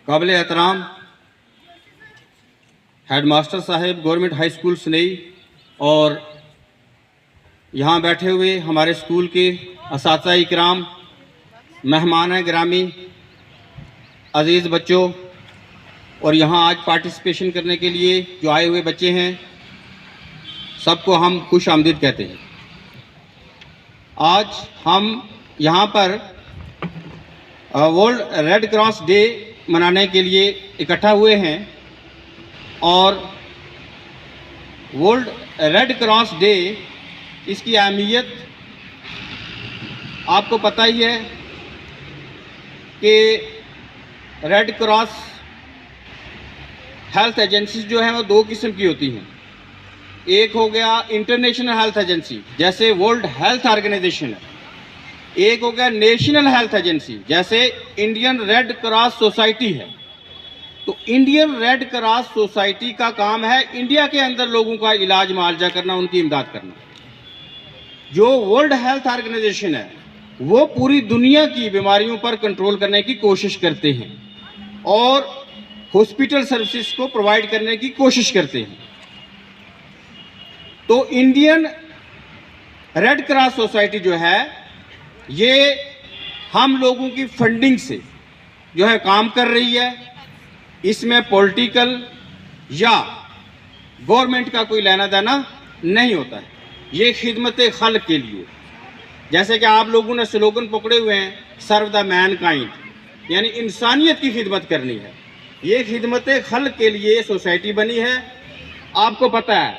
काबिल एहतराम हेडमास्टर साहब गवर्नमेंट हाई स्कूल सनई और यहाँ बैठे हुए हमारे स्कूल के असातिज़ा इकराम, मेहमान गिरामी, अज़ीज़ बच्चों और यहाँ आज पार्टिसिपेशन करने के लिए जो आए हुए बच्चे हैं, सबको हम खुश आमदीद कहते हैं। आज हम यहाँ पर वर्ल्ड रेड क्रॉस डे मनाने के लिए इकट्ठा हुए हैं और वर्ल्ड रेड क्रॉस डे, इसकी अहमियत आपको पता ही है कि रेड क्रॉस हेल्थ एजेंसीज जो हैं वो दो किस्म की होती हैं। एक हो गया इंटरनेशनल हेल्थ एजेंसी जैसे वर्ल्ड हेल्थ ऑर्गेनाइजेशन है, एक हो गया नेशनल हेल्थ एजेंसी जैसे इंडियन रेड क्रॉस सोसाइटी है। तो इंडियन रेड क्रॉस सोसाइटी का काम है इंडिया के अंदर लोगों का इलाज मुआवजा करना, उनकी इमदाद करना। जो वर्ल्ड हेल्थ ऑर्गेनाइजेशन है वो पूरी दुनिया की बीमारियों पर कंट्रोल करने की कोशिश करते हैं और हॉस्पिटल सर्विसेज को प्रोवाइड करने की कोशिश करते हैं। तो इंडियन रेड क्रॉस सोसाइटी जो है ये हम लोगों की फंडिंग से जो है काम कर रही है। इसमें पॉलिटिकल या गवर्नमेंट का कोई लेना देना नहीं होता है। ये खिदमत खल्क के लिए, जैसे कि आप लोगों ने स्लोगन पकड़े हुए हैं, सर्व द मैनकाइंड, यानी इंसानियत की खिदमत करनी है। ये खिदमत खल्क के लिए सोसाइटी बनी है। आपको पता है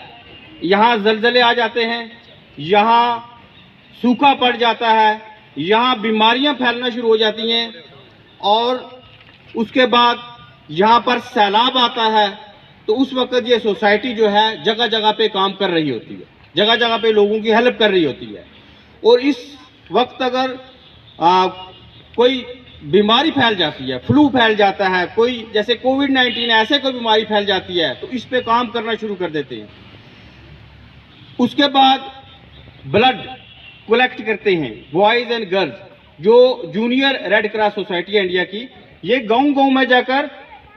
यहाँ जलजले आ जाते हैं, यहाँ सूखा पड़ जाता है, यहाँ बीमारियां फैलना शुरू हो जाती हैं और उसके बाद यहाँ पर सैलाब आता है। तो उस वक्त ये सोसाइटी जो है जगह जगह पे काम कर रही होती है, जगह जगह पे लोगों की हेल्प कर रही होती है। और इस वक्त अगर कोई बीमारी फैल जाती है, फ्लू फैल जाता है, कोई जैसे कोविड-19 ऐसे कोई बीमारी फैल जाती है, तो इस पे काम करना शुरू कर देते हैं। उसके बाद ब्लड कलेक्ट करते हैं बॉयज़ एंड गर्ल्स, जो जूनियर रेड क्रॉस सोसाइटी है इंडिया की। ये गांव-गांव में जाकर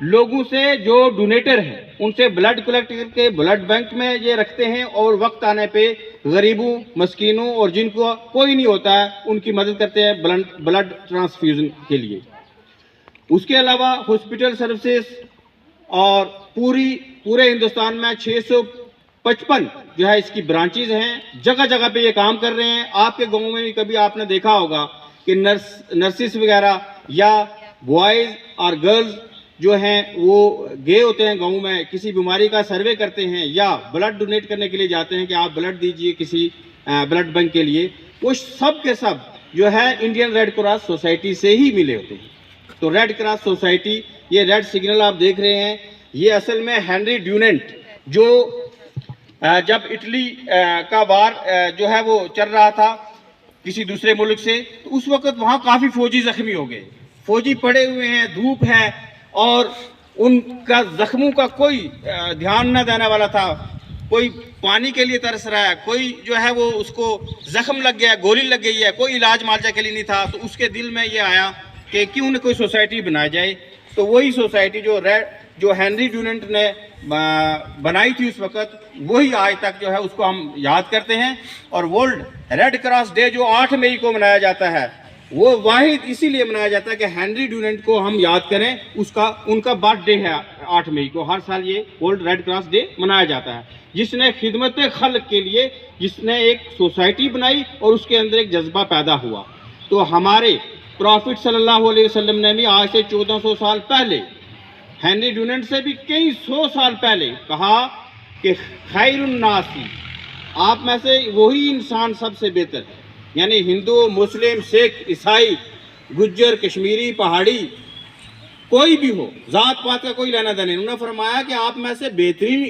लोगों से जो डोनेटर हैं उनसे ब्लड कलेक्ट करके ब्लड बैंक में ये रखते हैं और वक्त आने पे गरीबों, मस्कीनों और जिनको कोई नहीं होता है उनकी मदद करते हैं ब्लड ट्रांसफ्यूजन के लिए। उसके अलावा हॉस्पिटल सर्विसेज और पूरे हिंदुस्तान में 655 जो है इसकी ब्रांचेज हैं, जगह जगह पे ये काम कर रहे हैं। आपके गाँव में भी कभी आपने देखा होगा कि नर्सिस वगैरह या बॉयज़ और गर्ल्स जो हैं वो गए होते हैं गाँव में, किसी बीमारी का सर्वे करते हैं या ब्लड डोनेट करने के लिए जाते हैं कि आप ब्लड दीजिए किसी ब्लड बैंक के लिए। वो सब के सब जो है इंडियन रेड क्रॉस सोसाइटी से ही मिले होते हैं। तो रेड क्रॉस सोसाइटी, ये रेड सिग्नल आप देख रहे हैं, ये असल में हेनरी ड्यूनेंट जो जब इटली का वार जो है वो चल रहा था किसी दूसरे मुल्क से, तो उस वक्त वहाँ काफ़ी फौजी जख्मी हो गए, फौजी पड़े हुए हैं, धूप है और उनका जख्मों का कोई ध्यान न देने वाला था। कोई पानी के लिए तरस रहा है, कोई जो है वो उसको जख्म लग गया, गोली लग गई है, कोई इलाज मुआवजा के लिए नहीं था। तो उसके दिल में ये आया कि क्यों न कोई सोसाइटी बनाई जाए। तो वही सोसाइटी जो हेनरी ड्यूनेंट ने बनाई थी उस वक्त, वही आज तक जो है उसको हम याद करते हैं। और वर्ल्ड रेड क्रॉस डे जो 8 मई को मनाया जाता है, वो वाहिद इसीलिए मनाया जाता है कि हेनरी ड्यूनेंट को हम याद करें। उनका बर्थडे है 8 मई को, हर साल ये वर्ल्ड रेड क्रॉस डे मनाया जाता है, जिसने खिदमत खल्क के लिए जिसने एक सोसाइटी बनाई और उसके अंदर एक जज्बा पैदा हुआ। तो हमारे प्रॉफिट सल्लल्लाहु अलैहि वसल्लम ने भी आज से 1400 साल पहले, हेनरी ड्यूनेंट से भी कई 100 साल पहले कहा कि खैरुन नासी, आप में से वही इंसान सबसे बेहतर है। यानी हिंदू, मुस्लिम, सिख, ईसाई, गुज्जर, कश्मीरी, पहाड़ी, कोई भी हो, जात पात का कोई लेना देना नहीं। उन्होंने फरमाया कि आप में से बेहतरीन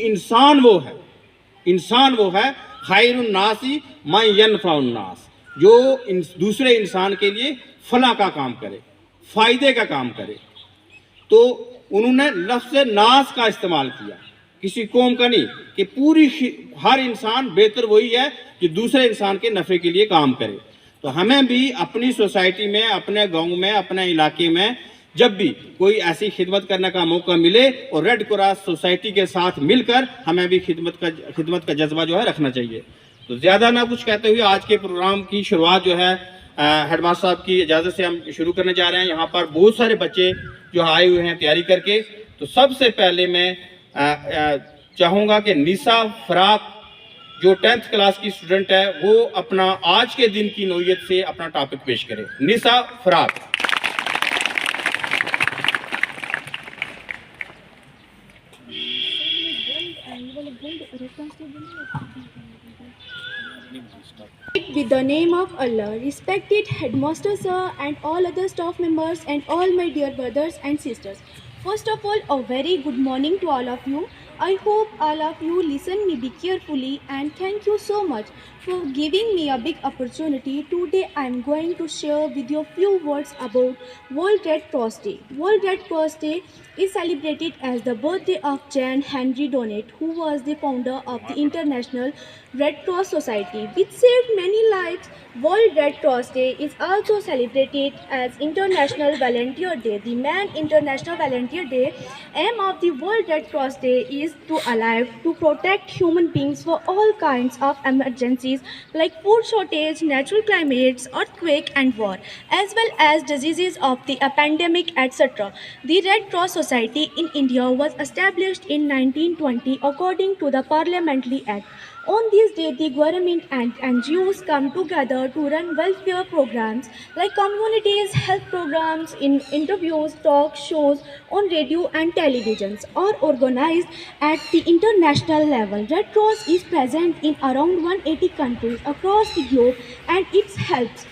इंसान वो है खैरुन नासी मन यनफउन नास, जो दूसरे इंसान के लिए फला का काम करे, फायदे का काम करे। तो उन्होंने लफ्ज़ नास का इस्तेमाल किया, किसी कौम का नहीं, कि पूरी हर इंसान बेहतर वही है कि दूसरे इंसान के नफ़े के लिए काम करे। तो हमें भी अपनी सोसाइटी में, अपने गांव में, अपने इलाके में जब भी कोई ऐसी खिदमत करने का मौका मिले और रेड क्रॉस सोसाइटी के साथ मिलकर हमें भी खिदमत का जज्बा जो है रखना चाहिए। तो ज़्यादा ना कुछ कहते हुए आज के प्रोग्राम की शुरुआत जो है हेडमास्टर साहब की इजाज़त से हम शुरू करने जा रहे हैं। यहाँ पर बहुत सारे बच्चे जो आए हुए हैं तैयारी करके। तो सबसे पहले मैं चाहूँगा कि निशा फराक जो 10th क्लास की स्टूडेंट है वो अपना आज के दिन की नोयत से अपना टॉपिक पेश करे। निशा फराक। With the name of Allah, respected headmaster sir and all other staff members and all my dear brothers and sisters. First of all, a very good morning to all of you. I hope all of you listen me carefully and thank you so much for giving me a big opportunity. Today I am going to share with you a few words about World Red Cross Day. World Red Cross Day is celebrated as the birthday of Jan Henry Donat, who was the founder of the International Red Cross Society, which saved many lives. World Red Cross Day is also celebrated as International Volunteer Day. The main International Volunteer Day aim of the World Red Cross Day is to alive to protect human beings for all kinds of emergencies like food shortage, natural climates, earthquake and war, as well as diseases of the pandemic, etc. The Red Cross Society in India was established in 1920 according to the Parliamentary Act. On this day, the government and NGOs come together to run welfare programs like communities, health programs, interviews, talk shows on radio and televisions, or organized at the international level. Red Cross is present in around 180 countries across the globe, and it helps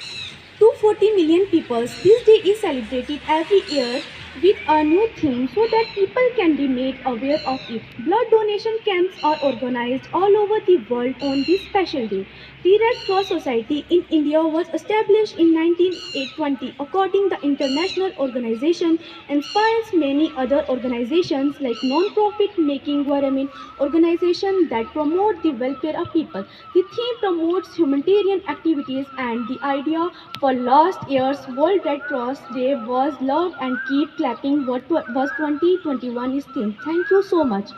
240 million people. This day is celebrated every year with a new theme so that people can be made aware of it. Blood donation camps are organized all over the world on this special day. The Red Cross Society in India was established in 1920 according the international organization inspires many other organizations like non-profit making government organizations that promote the welfare of people. The theme promotes humanitarian activities and the idea for last year's World Red Cross Day was love and keep clapping what was 2021 is theme. Thank you so much.